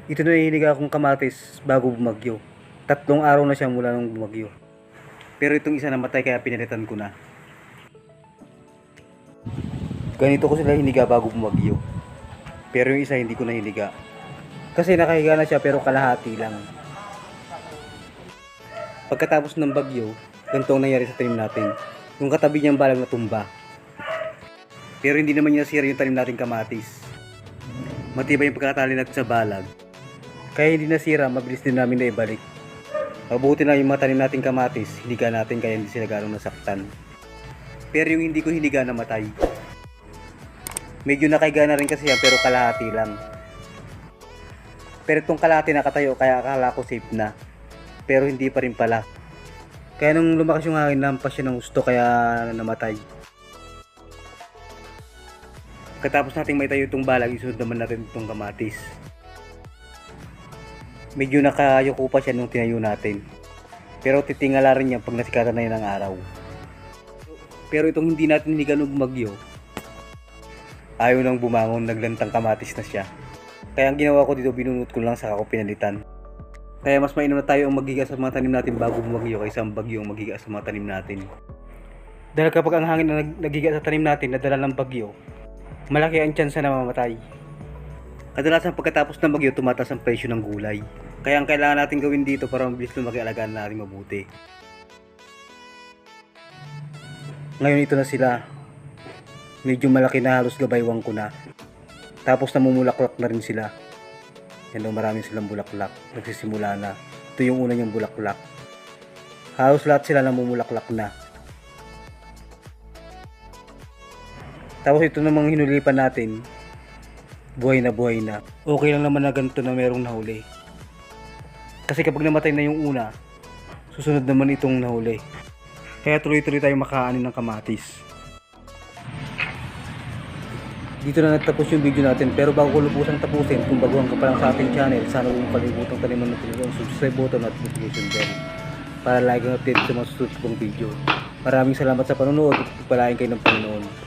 Ito na hinihiga akong kamatis bago bumagyo. 3 araw na siya mula nung bumagyo. Pero itong isa namatay kaya pinalitan ko na. Ganito ko sila hiniga bago bumagyo. Pero yung isa hindi ko na hiniga. Kasi nakahiga na siya pero kalahati lang. Pagkatapos ng bagyo, ganito ang nangyari sa tanim natin. Yung katabi niyang balag natumba. Pero hindi naman niya nasira yung tanim nating kamatis. Matibay yung pagkakatali natin sa balag. Kaya hindi nasira, mabilis din namin na ibalik. Mabuti na yung mga tanim nating kamatis, hiniga natin kaya hindi sila ganong nasaktan. Pero yung hindi ko hiniga namatay. Medyo nakahiga na rin kasi yan pero kalahati lang. Pero itong kalahati nakatayo kaya akala ko safe na. Pero hindi pa rin pala. Kaya nung lumakas yung hangin, nampas siya ng gusto kaya namatay. Pagkatapos nating may tayo itong balag, isunod naman natin itong kamatis. Medyo nakayuko pa siya nung tinayo natin. Pero titingala rin yan pag nasikatan na yun ng araw. Pero itong hindi natin hiniga nung bumagyo, ayaw nang bumangon, naglantang kamatis na siya. Kaya ang ginawa ko dito, binunot ko lang saka ko pinalitan. Kaya mas mainam na tayo ang maghiga sa mga tanim natin bago bumagyo kaysa ang bagyo ang maghiga sa mga tanim natin. Dahil kapag ang hangin na naghiga sa tanim natin nadala ng bagyo, malaki ang tsansa na mamatay. Kadalasan pagkatapos ng bagyo, tumataas ang presyo ng gulay. Kaya ang kailangan natin gawin dito para mabilis lumaki, alagaan natin mabuti. Ngayon ito na sila. Medyo malaki na, halos gabaywang ko na. Tapos namumulaklak na rin sila. Yan daw, marami silang bulaklak. Nagsisimula na. Ito yung una niyang bulaklak. Halos lahat sila namumulaklak na. Tapos ito namang hinulipan natin. Buhay na buhay na. Okay lang naman na ganito na merong nahuli. Kasi kapag namatay na yung una, susunod naman itong nahuli. Kaya tuloy-tuloy tayo makaanin ng kamatis. Dito na nagtapos yung video natin, pero bago ko lubusang tapusin, kung baguhan ka pa lang sa ating channel, sana huwag kalimutang taliman ng subscribe button at notification bell para like and update sa mga susunod kong video. Maraming salamat sa panonood at pagpalain kayo ng Panginoon.